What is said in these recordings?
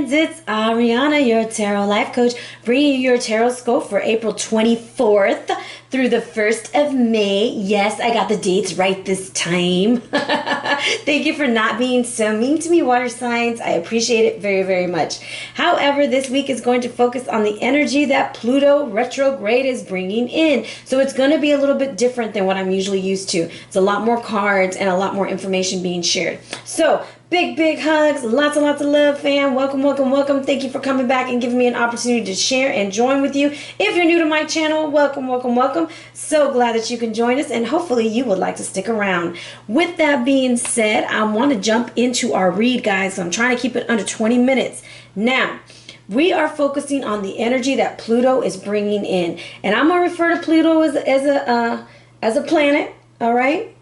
friends, it's Arhinna, your tarot life coach, bringing you your tarot scope for April 24th through the 1st of May. Yes, I got the dates right this time. Thank you for not being so mean to me, water signs. I appreciate it very, very much. However, this week is going to focus on the energy that Pluto Retrograde is bringing in. So it's going to be a little bit different than what I'm usually used to. It's a lot more cards and a lot more information being shared. So big hugs, lots and lots of love, fam. Welcome, welcome, welcome. Thank you for coming back and giving me an opportunity to share and join with you. If you're new to my channel, welcome, welcome, welcome. So glad that you can join us, and hopefully you would like to stick around. With that being said, I want to jump into our read, guys. I'm trying to keep it under 20 minutes. Now, we are focusing on the energy that Pluto is bringing in, and I'm going to refer to Pluto as a planet, all right?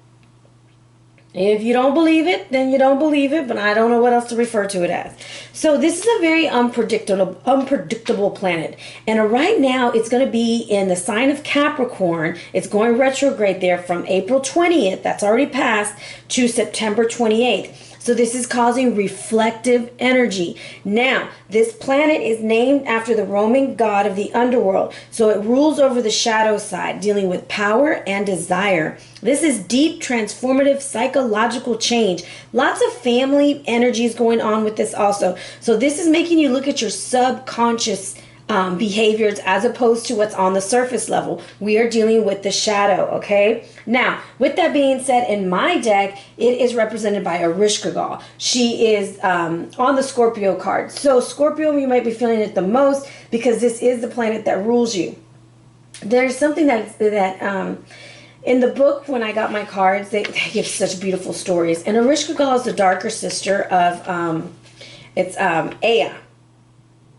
If you don't believe it, then you don't believe it, but I don't know what else to refer to it as. So this is a very unpredictable planet. And right now, it's going to be in the sign of Capricorn. It's going retrograde there from April 20th, that's already passed, to September 28th. So this is causing reflective energy. Now, this planet is named after the Roman god of the underworld. So it rules over the shadow side, dealing with power and desire. This is deep, transformative, psychological change. Lots of family energies going on with this also. So this is making you look at your subconscious behaviors as opposed to what's on the surface level. We are dealing with the shadow, okay? Now, with that being said, in my deck, it is represented by Arhinna. She is on the Scorpio card. So Scorpio, you might be feeling it the most because this is the planet that rules you. There's something that in the book, when I got my cards, they give such beautiful stories. And Arhinna is the darker sister of, Ea.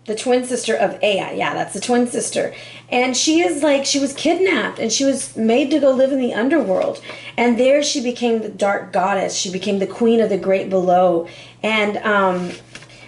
The twin sister of Ea. Yeah, that's the twin sister. And she is like, she was kidnapped and she was made to go live in the underworld. And there she became the dark goddess. She became the queen of the great below. And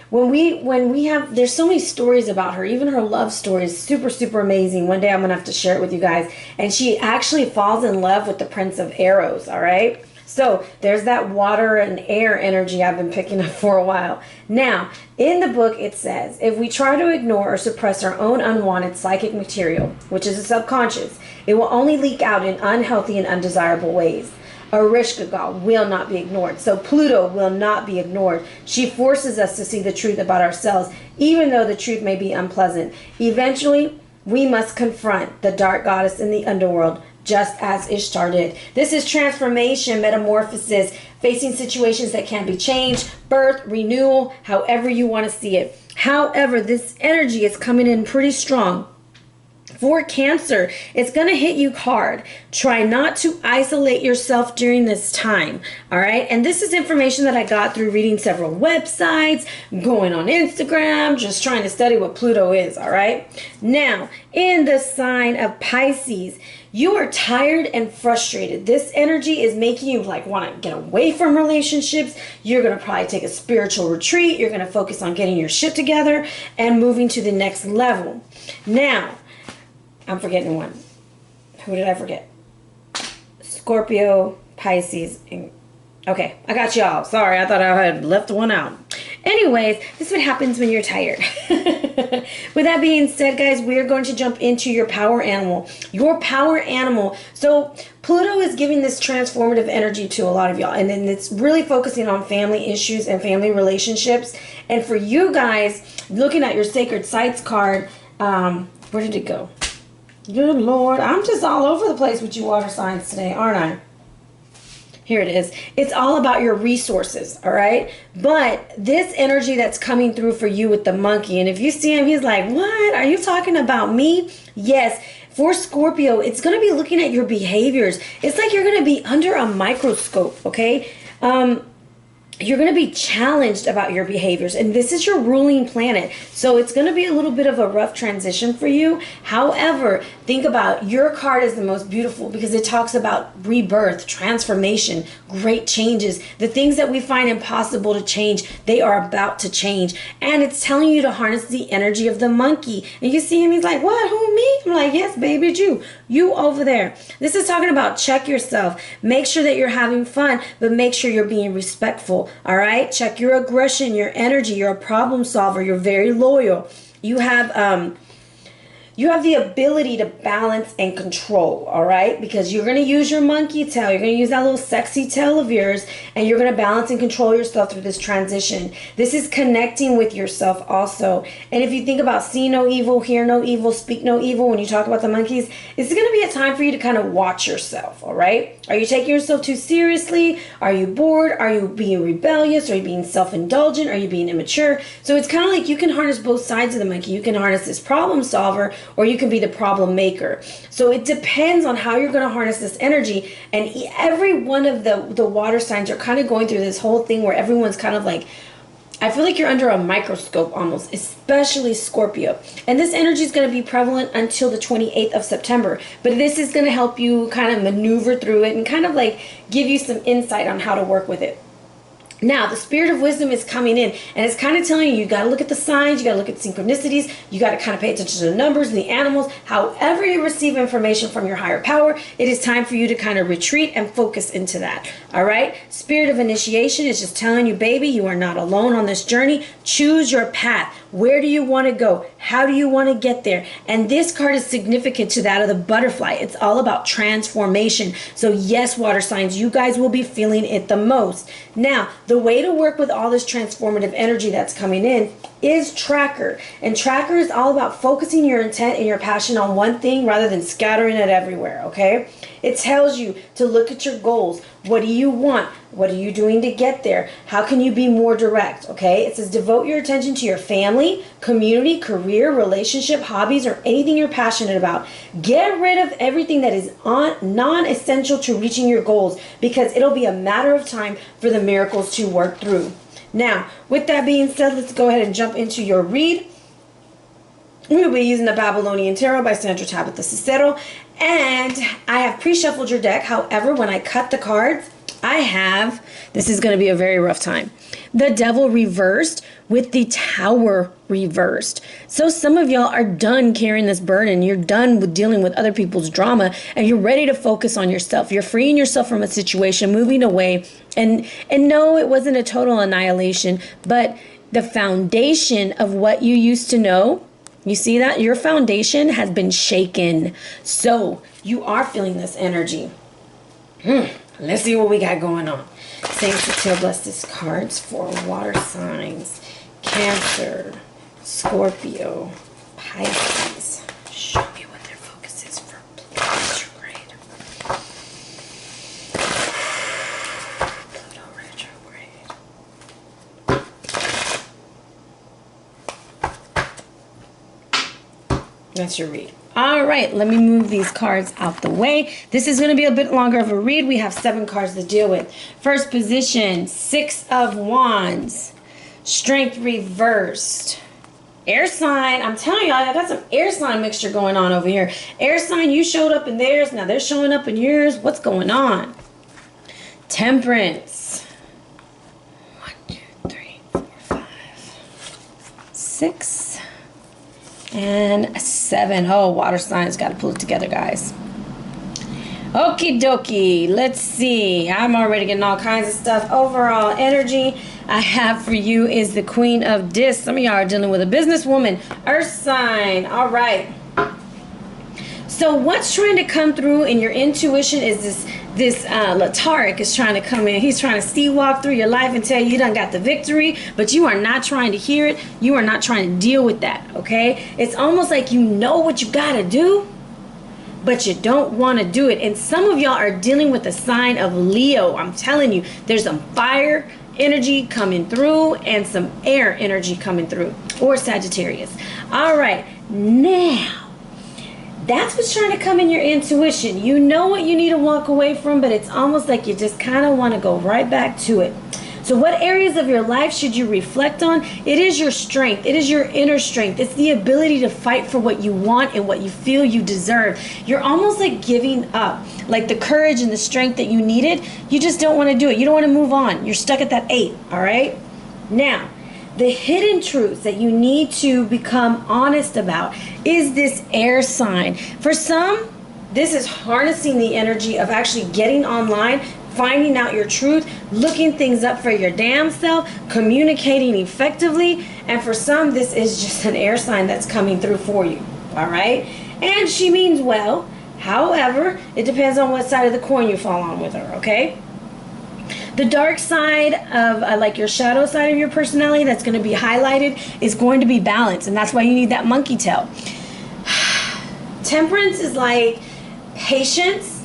when we have, there's so many stories about her, even her love story is super, super amazing. One day I'm going to have to share it with you guys. And she actually falls in love with the Prince of Arrows, all right? So there's that water and air energy I've been picking up for a while. Now, in the book it says, if we try to ignore or suppress our own unwanted psychic material, which is the subconscious, it will only leak out in unhealthy and undesirable ways. Arhinna will not be ignored. So Pluto will not be ignored. She forces us to see the truth about ourselves, even though the truth may be unpleasant. Eventually, we must confront the dark goddess in the underworld, just as Ishtar did. This is transformation, metamorphosis, facing situations that can't be changed, birth, renewal, however you want to see it. However, this energy is coming in pretty strong. For Cancer, it's going to hit you hard. Try not to isolate yourself during this time, all right? And this is information that I got through reading several websites, going on Instagram, just trying to study what Pluto is, all right? Now, in the sign of Pisces, you are tired and frustrated. This energy is making you like want to get away from relationships. You're going to probably take a spiritual retreat. You're going to focus on getting your shit together and moving to the next level. Now, I'm forgetting one. Who did I forget? Scorpio, Pisces. Okay, I got y'all. Sorry, I thought I had left one out. Anyways, this is what happens when you're tired. With that being said, guys, we are going to jump into your power animal. Your power animal. So Pluto is giving this transformative energy to a lot of y'all. And then it's really focusing on family issues and family relationships. And for you guys, looking at your Sacred Sites card, where did it go? Good Lord, I'm just all over the place with you water signs today, aren't I? Here it is. It's all about your resources, all right? But this energy that's coming through for you with the monkey, and if you see him, he's like, what? Are you talking about me? Yes. For Scorpio, it's going to be looking at your behaviors. It's like you're going to be under a microscope, okay? You're going to be challenged about your behaviors, and this is your ruling planet, so it's going to be a little bit of a rough transition for you. However, think about your card is the most beautiful because it talks about rebirth, transformation, great changes. The things that we find impossible to change, they are about to change, and it's telling you to harness the energy of the monkey. And you see him, he's like, what, who, me? I'm like, yes, baby, it's you over there. This is talking about check yourself, make sure that you're having fun, but make sure you're being respectful. all right? Check your aggression, your energy. You're a problem solver. You're very loyal. You have the ability to balance and control, all right? Because you're going to use your monkey tail. You're going to use that little sexy tail of yours, and you're going to balance and control yourself through this transition. This is connecting with yourself also. And if you think about see no evil, hear no evil, speak no evil, when you talk about the monkeys, it's going to be a time for you to kind of watch yourself, all right? Are you taking yourself too seriously? Are you bored? Are you being rebellious? Are you being self-indulgent? Are you being immature? So it's kind of like you can harness both sides of the monkey. You can harness this problem solver, or you can be the problem maker. So it depends on how you're going to harness this energy. And every one of the water signs are kind of going through this whole thing where everyone's kind of like, I feel like you're under a microscope almost, especially Scorpio. And this energy is going to be prevalent until the 28th of September. But this is going to help you kind of maneuver through it and kind of like give you some insight on how to work with it. Now, the spirit of wisdom is coming in, and it's kind of telling you got to look at the signs, you got to look at synchronicities, you got to kind of pay attention to the numbers and the animals. However you receive information from your higher power, it is time for you to kind of retreat and focus into that. All right? Spirit of initiation is just telling you, baby, you are not alone on this journey. Choose your path. Where do you want to go? How do you want to get there? And this card is significant to that of the butterfly. It's all about transformation. So yes, water signs, you guys will be feeling it the most. Now, the way to work with all this transformative energy that's coming in is tracker. And tracker is all about focusing your intent and your passion on one thing rather than scattering it everywhere, okay? It tells you to look at your goals. What do you want? What are you doing to get there? How can you be more direct, okay? It says devote your attention to your family, community, career, relationship, hobbies, or anything you're passionate about. Get rid of everything that is non-essential to reaching your goals, because it'll be a matter of time for the miracles to work through. Now, with that being said, let's go ahead and jump into your read. We'll be using the Babylonian Tarot by Sandra, Tabatha, Cicero. And I have pre-shuffled your deck. However, when I cut the cards, this is going to be a very rough time, the Devil reversed with the Tower reversed. So some of y'all are done carrying this burden. You're done with dealing with other people's drama, and you're ready to focus on yourself. You're freeing yourself from a situation, moving away. And no, it wasn't a total annihilation, but the foundation of what you used to know, you see that? Your foundation has been shaken. So you are feeling this energy. Let's see what we got going on. Saints of Teal bless these cards for water signs. Cancer, Scorpio, Pisces. Show me what their focus is for Pluto Retrograde. Pluto Retrograde. That's your read. All right, let me move these cards out the way. This is going to be a bit longer of a read. We have 7 cards to deal with. First position, 6 of Wands. Strength reversed. Air sign. I'm telling you, I got some air sign mixture going on over here. Air sign, you showed up in theirs. Now they're showing up in yours. What's going on? Temperance. 1, 2, 3, 4, 5, 6. And 7. Oh, water signs. Got to pull it together, guys. Okie dokie. Let's see. I'm already getting all kinds of stuff. Overall energy I have for you is the Queen of Discs. Some of y'all are dealing with a businesswoman. Earth sign. All right. So what's trying to come through in your intuition is this Lataric is trying to come in. He's trying to see walk through your life and tell you done got the victory, but you are not trying to hear it. You are not trying to deal with that, okay? It's almost like you know what you got to do, but you don't want to do it. And some of y'all are dealing with the sign of Leo. I'm telling you, there's some fire energy coming through and some air energy coming through, or Sagittarius. All right, now that's what's trying to come in your intuition. You know what you need to walk away from, but it's almost like you just kind of want to go right back to it. So what areas of your life should you reflect on? It is your strength. It is your inner strength. It's the ability to fight for what you want and what you feel you deserve. You're almost like giving up, like the courage and the strength that you needed. You just don't want to do it. You don't want to move on. You're stuck at that 8, all right? Now, the hidden truths that you need to become honest about is this air sign. For some, this is harnessing the energy of actually getting online, finding out your truth, looking things up for your damn self, communicating effectively. And for some, this is just an air sign that's coming through for you. All right? And she means well. However, it depends on what side of the coin you fall on with her, okay? The dark side of, like your shadow side of your personality that's going to be highlighted is going to be balance. And that's why you need that monkey tail. Temperance is like patience,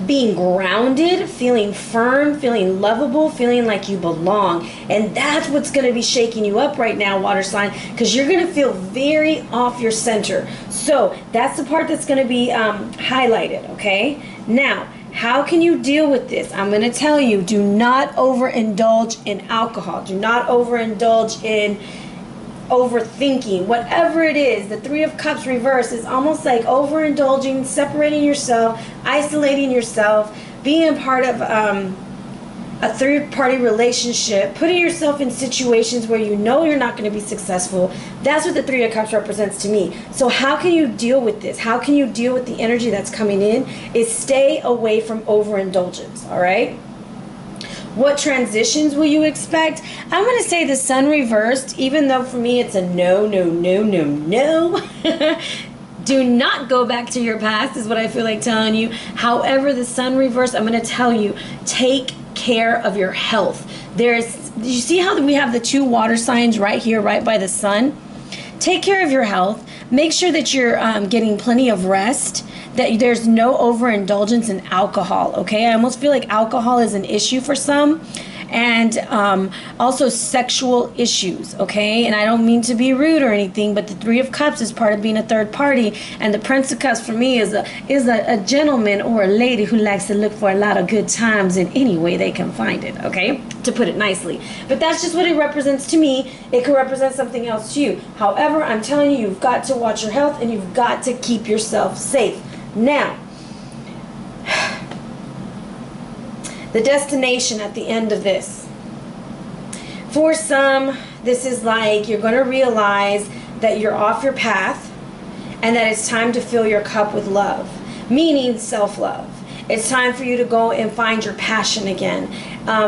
being grounded, feeling firm, feeling lovable, feeling like you belong. And that's what's going to be shaking you up right now, water sign, because you're going to feel very off your center. So that's the part that's going to be highlighted, okay? Now, how can you deal with this? I'm going to tell you, do not overindulge in alcohol. Do not overindulge in overthinking. Whatever it is, the Three of Cups reverse is almost like overindulging, separating yourself, isolating yourself, being a part of a third-party relationship, putting yourself in situations where you know you're not going to be successful. That's what the Three of Cups represents to me. So how can you deal with this? How can you deal with the energy that's coming in? Is stay away from overindulgence, all right? What transitions will you expect? I'm going to say the sun reversed, even though for me it's a no, no, no, no, no. Do not go back to your past is what I feel like telling you. However, the sun reversed, I'm going to tell you, take care of your health. You see how we have the two water signs right here, right by the sun? Take care of your health. Make sure that you're getting plenty of rest, that there's no overindulgence in alcohol, okay? I almost feel like alcohol is an issue for some. And also sexual issues, okay? And I don't mean to be rude or anything, but the Three of Cups is part of being a third party, and the Prince of Cups for me is a gentleman or a lady who likes to look for a lot of good times in any way they can find it, okay? To put it nicely. But that's just what it represents to me. It could represent something else to you. However, I'm telling you, you've got to watch your health and you've got to keep yourself safe. Now, the destination at the end of this. For some, this is like you're going to realize that you're off your path and that it's time to fill your cup with love, meaning self-love. It's time for you to go and find your passion again.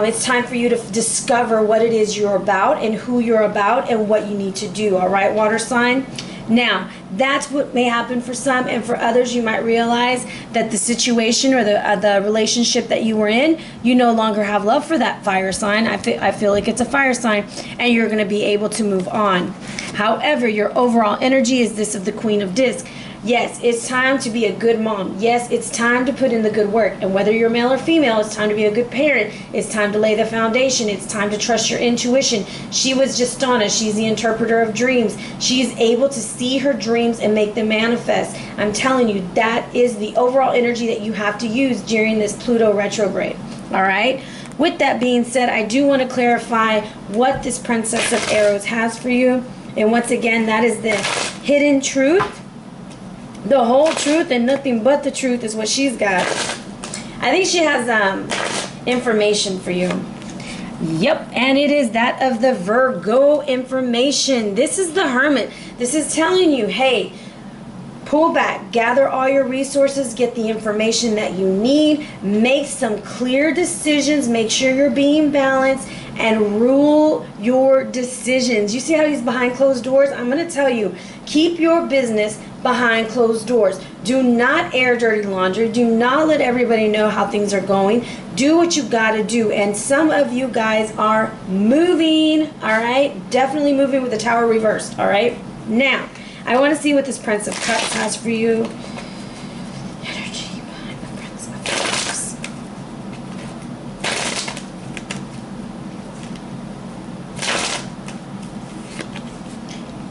It's time for you to discover what it is you're about and who you're about and what you need to do. All right, water sign? Now, that's what may happen for some, and for others you might realize that the situation or the relationship that you were in, you no longer have love for that fire sign. I feel like it's a fire sign, and you're going to be able to move on. However, your overall energy is this of the Queen of Discs. Yes, it's time to be a good mom. Yes, it's time to put in the good work. And whether you're male or female, it's time to be a good parent. It's time to lay the foundation. It's time to trust your intuition. She was just Donna. She's the interpreter of dreams. She's able to see her dreams and make them manifest. I'm telling you, that is the overall energy that you have to use during this Pluto retrograde. All right? With that being said, I do want to clarify what this Princess of Arrows has for you. And once again, that is the hidden truth. The whole truth and nothing but the truth is what she's got. I think she has information for you. Yep, and it is that of the Virgo information. This is the Hermit. This is telling you, hey, pull back, gather all your resources, get the information that you need, make some clear decisions, make sure you're being balanced, and rule your decisions. You see how he's behind closed doors? I'm going to tell you, keep your business behind closed doors. Do not air dirty laundry. Do not let everybody know how things are going. Do what you got to do. And some of you guys are moving, all right? Definitely moving with the Tower reversed, all right? Now, I want to see what this Prince of Cups has for you. Energy behind the Prince of Cups.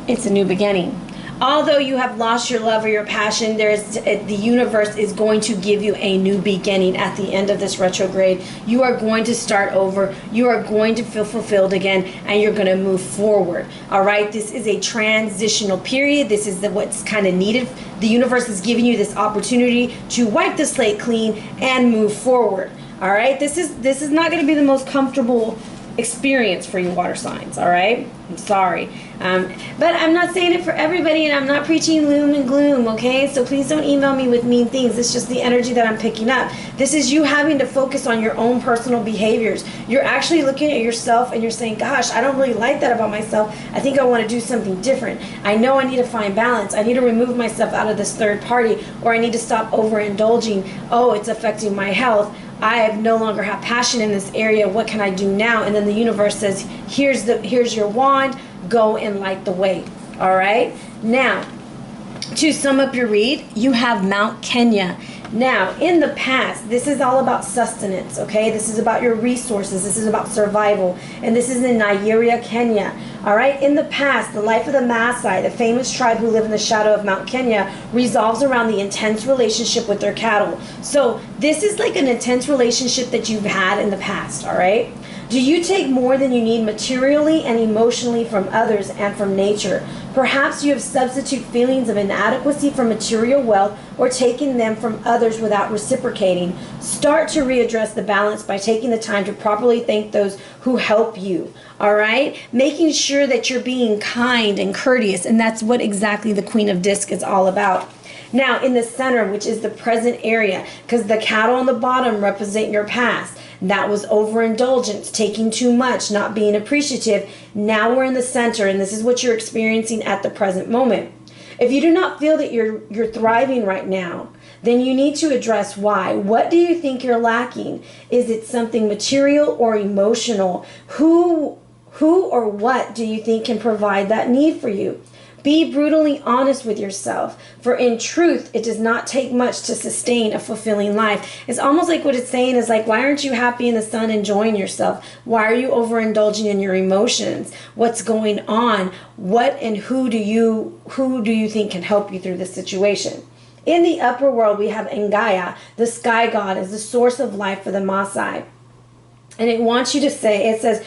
It's a new beginning. Although you have lost your love or your passion, the universe is going to give you a new beginning at the end of this retrograde. You are going to start over. You are going to feel fulfilled again, and you're going to move forward. All right? This is a transitional period. This is what's kind of needed. The universe is giving you this opportunity to wipe the slate clean and move forward. All right? This is not going to be the most comfortable experience for you water signs. All right? I'm sorry. But I'm not saying it for everybody, and I'm not preaching gloom and gloom, okay? So please don't email me with mean things. It's just the energy that I'm picking up. This is you having to focus on your own personal behaviors. You're actually looking at yourself and you're saying, gosh, I don't really like that about myself. I think I want to do something different. I know I need to find balance. I need to remove myself out of this third party, or I need to stop overindulging. Oh, it's affecting my health. I no longer have passion in this area. What can I do now? And then the universe says, here's your wand. Go and light the way. All right. Now, to sum up your read, you have Mount Kenya. Now, in the past, this is all about sustenance, okay? This is about your resources. This is about survival. And this is in Nigeria, Kenya. All right? In the past, the life of the Maasai, the famous tribe who live in the shadow of Mount Kenya, revolves around the intense relationship with their cattle. So this is like an intense relationship that you've had in the past, all right? Do you take more than you need materially and emotionally from others and from nature? Perhaps you have substituted feelings of inadequacy for material wealth or taken them from others without reciprocating. Start to readdress the balance by taking the time to properly thank those who help you. All right? Making sure that you're being kind and courteous, and that's what exactly the Queen of Disc is all about. Now, in the center, which is the present area, because the cattle on the bottom represent your past. That was overindulgence, taking too much, not being appreciative. Now we're in the center, and this is what you're experiencing at the present moment. If you do not feel that you're thriving right now, then you need to address why. What do you think you're lacking? Is it something material or emotional? Who or what do you think can provide that need for you? Be brutally honest with yourself, for in truth, it does not take much to sustain a fulfilling life. It's almost like what it's saying is like, why aren't you happy in the sun enjoying yourself? Why are you overindulging in your emotions? What's going on? What and who do you think can help you through this situation? In the upper world, we have Ngaya, the sky god, as the source of life for the Maasai. And it wants you to say, it says,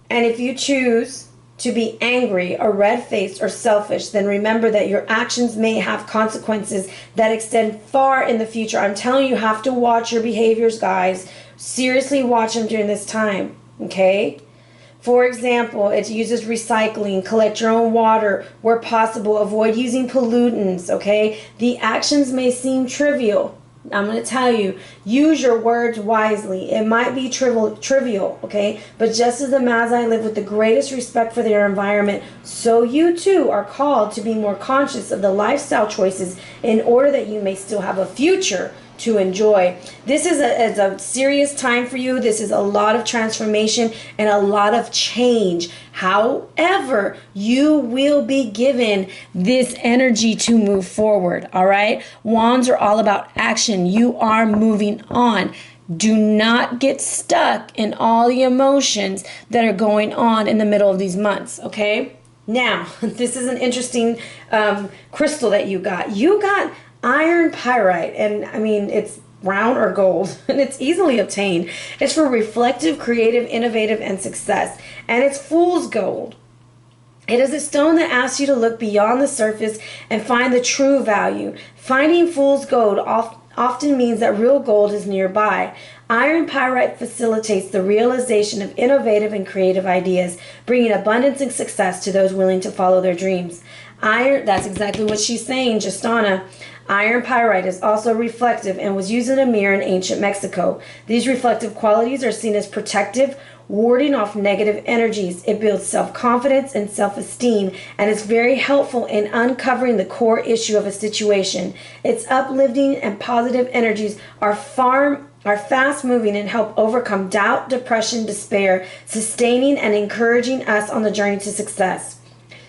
and if you choose to be angry or red-faced or selfish, then remember that your actions may have consequences that extend far in the future. I'm telling you, you have to watch your behaviors, guys. Seriously watch them during this time, okay? For example, it uses recycling, collect your own water where possible, avoid using pollutants, okay? The actions may seem trivial. I'm going to tell you, use your words wisely. It might be trivial, okay? But just as the Maasai live with the greatest respect for their environment, so you too are called to be more conscious of the lifestyle choices in order that you may still have a future to enjoy. This is a serious time for you. This is a lot of transformation and a lot of change. However, you will be given this energy to move forward, all right? Wands are all about action. You are moving on. Do not get stuck in all the emotions that are going on in the middle of these months, okay? Now, this is an interesting crystal that you got. You got iron pyrite, and I mean, it's round or gold, and it's easily obtained. It's for reflective, creative, innovative, and success, and it's fool's gold. It is a stone that asks you to look beyond the surface and find the true value. Finding fool's gold often means that real gold is nearby. Iron pyrite facilitates the realization of innovative and creative ideas, bringing abundance and success to those willing to follow their dreams. Iron, that's exactly what she's saying, Justana. Iron pyrite is also reflective and was used in a mirror in ancient Mexico. These reflective qualities are seen as protective, warding off negative energies. It builds self-confidence and self-esteem, and is very helpful in uncovering the core issue of a situation. Its uplifting and positive energies are fast-moving and help overcome doubt, depression, despair, sustaining and encouraging us on the journey to success.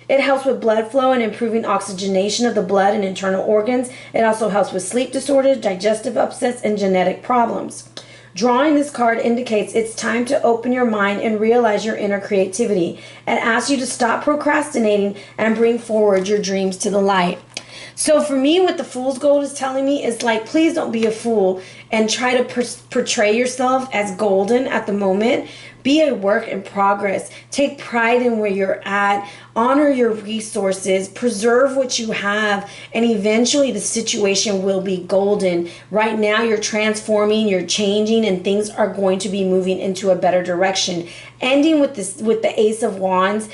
It helps with blood flow and improving oxygenation of the blood and internal organs. It also helps with sleep disorders, digestive upsets, and genetic problems. Drawing this card indicates it's time to open your mind and realize your inner creativity. It asks you to stop procrastinating and bring forward your dreams to the light. So for me, what the Fool's Gold is telling me is like, please don't be a fool and try to portray yourself as golden at the moment. Be a work in progress. Take pride in where you're at. Honor your resources. Preserve what you have. And eventually the situation will be golden. Right now you're transforming, you're changing, and things are going to be moving into a better direction. Ending with this, with the Ace of Wands,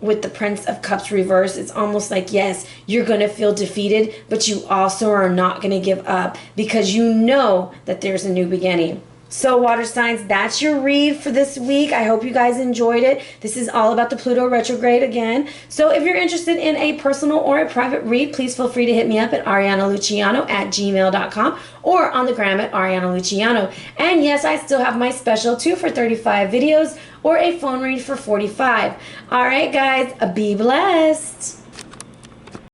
with the Prince of Cups reverse, it's almost like, yes, you're going to feel defeated, but you also are not going to give up because you know that there's a new beginning. So water signs, that's your read for this week. I hope you guys enjoyed it. This is all about the Pluto retrograde again. So if you're interested in a personal or a private read, please feel free to hit me up at arianaluciano@gmail.com or on the gram at Ariana Luciano. And yes, I still have my special 2 for 35 videos or a phone read for 45. All right, guys, be blessed.